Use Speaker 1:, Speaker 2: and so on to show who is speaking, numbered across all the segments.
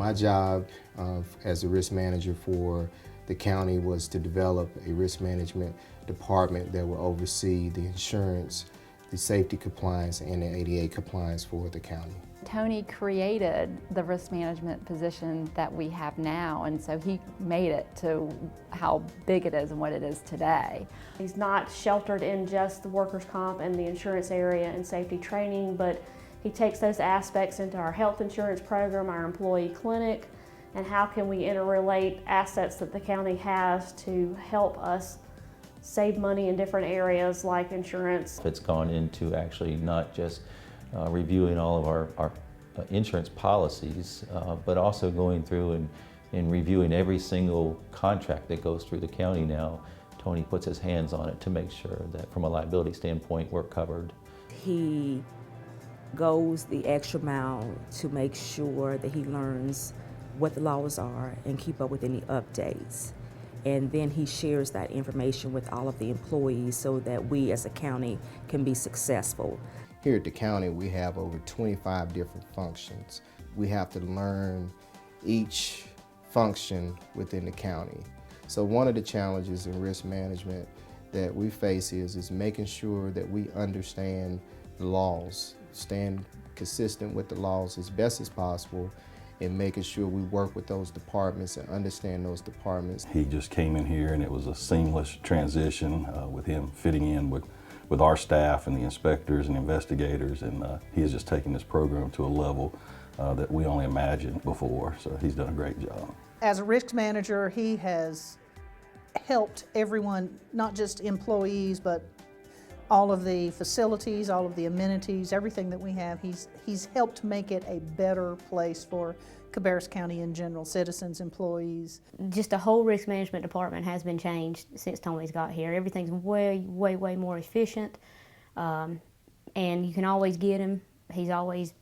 Speaker 1: My job as a risk manager for the county was to develop a risk management department that will oversee the insurance, the safety compliance, and the ADA compliance for the county.
Speaker 2: Tony created the risk management position that we have now, and so he made it to how big it is and what it is today.
Speaker 3: He's not sheltered in just the workers' comp and the insurance area and safety training, but he takes those aspects into our health insurance program, our employee clinic, and how can we interrelate assets that the county has to help us save money in different areas like insurance.
Speaker 4: It's gone into actually not just reviewing all of our insurance policies, but also going through and reviewing every single contract that goes through the county now. Tony puts his hands on it to make sure that from a liability standpoint we're covered.
Speaker 5: He goes the extra mile to make sure that he learns what the laws are and keep up with any updates. And then he shares that information with all of the employees so that we as a county can be successful.
Speaker 1: Here at the county, we have over 25 different functions. We have to learn each function within the county. So one of the challenges in risk management that we face is making sure that we understand the laws, stand consistent with the laws as best as possible, and making sure we work with those departments and understand those departments.
Speaker 6: He just came in here and it was a seamless transition with him fitting in with our staff and the inspectors and investigators, and he has just taken this program to a level that we only imagined before, so he's done a great job.
Speaker 7: As a risk manager, he has helped everyone, not just employees, but all of the facilities, all of the amenities, everything that we have. He's helped make it a better place for Cabarrus County in general, citizens, employees.
Speaker 8: Just the whole risk management department has been changed since Tony's got here. Everything's way more efficient, and you can always get him. He always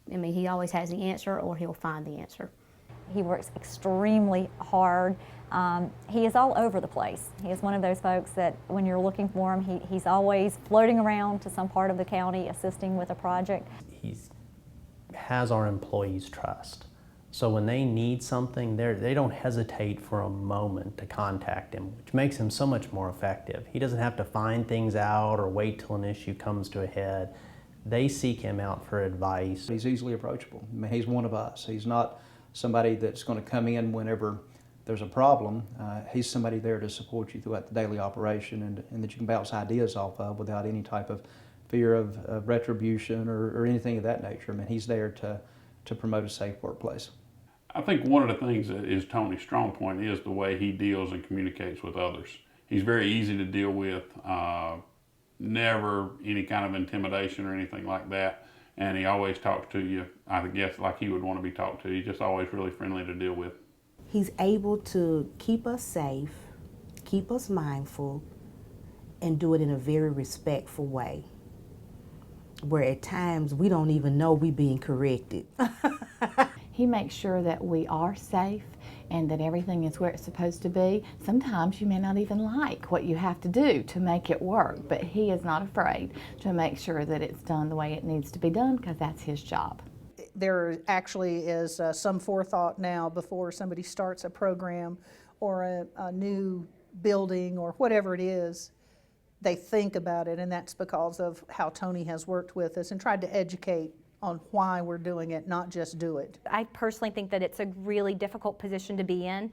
Speaker 8: has the answer, or he'll find the answer.
Speaker 9: He works extremely hard. He is all over the place. He is one of those folks that when you're looking for him, he's always floating around to some part of the county assisting with a project.
Speaker 10: He has our employees' trust. So when they need something, they don't hesitate for a moment to contact him, which makes him so much more effective. He doesn't have to find things out or wait till an issue comes to a head. They seek him out for advice.
Speaker 11: He's easily approachable. I mean, he's one of us. He's not somebody that's going to come in whenever there's a problem. He's somebody there to support you throughout the daily operation and that you can bounce ideas off of without any type of fear of retribution or anything of that nature. I mean, he's there to promote a safe workplace.
Speaker 12: I think one of the things that is Tony's strong point is the way he deals and communicates with others. He's very easy to deal with, never any kind of intimidation or anything like that. And he always talks to you, I guess, like he would want to be talked to. He's just always really friendly to deal with.
Speaker 5: He's able to keep us safe, keep us mindful, and do it in a very respectful way, where at times we don't even know we're being corrected.
Speaker 2: He makes sure that we are safe and that everything is where it's supposed to be. Sometimes you may not even like what you have to do to make it work, but he is not afraid to make sure that it's done the way it needs to be done, because that's his job.
Speaker 7: There actually is some forethought now before somebody starts a program or a new building or whatever it is. They think about it, and that's because of how Tony has worked with us and tried to educate on why we're doing it, not just do it.
Speaker 9: I personally think that it's a really difficult position to be in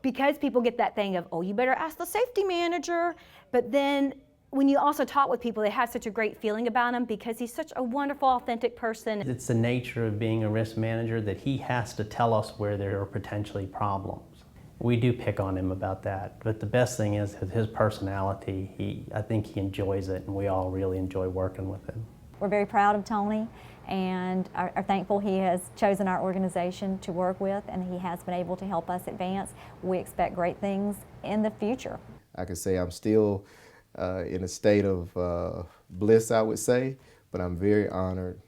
Speaker 9: because people get that thing of, oh, you better ask the safety manager. But then when you also talk with people, they have such a great feeling about him because he's such a wonderful, authentic person.
Speaker 10: It's the nature of being a risk manager that he has to tell us where there are potentially problems. We do pick on him about that, but the best thing is his personality. I think he enjoys it, and we all really enjoy working with him.
Speaker 9: We're very proud of Tony and are thankful he has chosen our organization to work with, and he has been able to help us advance. We expect great things in the future.
Speaker 1: I can say I'm still in a state of bliss, I would say, but I'm very honored,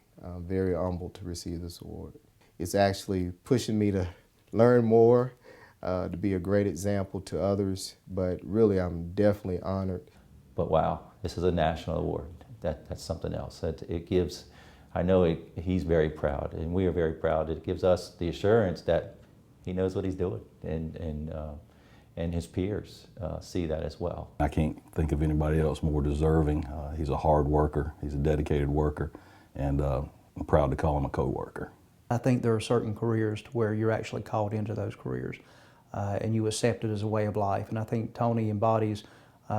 Speaker 1: very humbled to receive this award. It's actually pushing me to learn more, to be a great example to others, but really I'm definitely honored.
Speaker 4: But wow, this is a national award. That's something else. It gives I know he's very proud, and we are very proud. It gives us the assurance that he knows what he's doing, and his peers see that as well.
Speaker 6: I can't think of anybody else more deserving. He's a hard worker, he's a dedicated worker, and I'm proud to call him a co-worker.
Speaker 11: I think there are certain careers to where you're actually called into those careers and you accept it as a way of life. And I think Tony embodies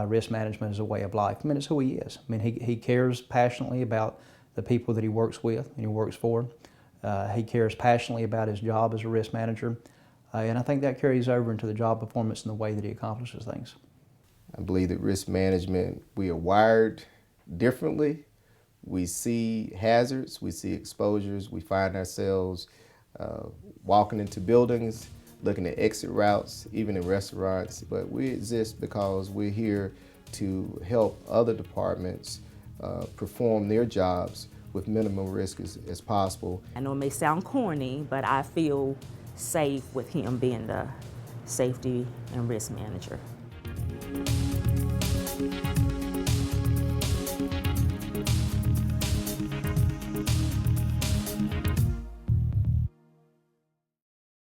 Speaker 11: risk management as a way of life. I mean, it's who he is. I mean, he cares passionately about the people that he works with and he works for. He cares passionately about his job as a risk manager. And I think that carries over into the job performance and the way that he accomplishes things.
Speaker 1: I believe that risk management, we are wired differently. We see hazards, we see exposures, we find ourselves walking into buildings, looking at exit routes, even in restaurants. But we exist because we're here to help other departments perform their jobs with minimum risk as possible.
Speaker 5: I know it may sound corny, but I feel safe with him being the safety and risk manager.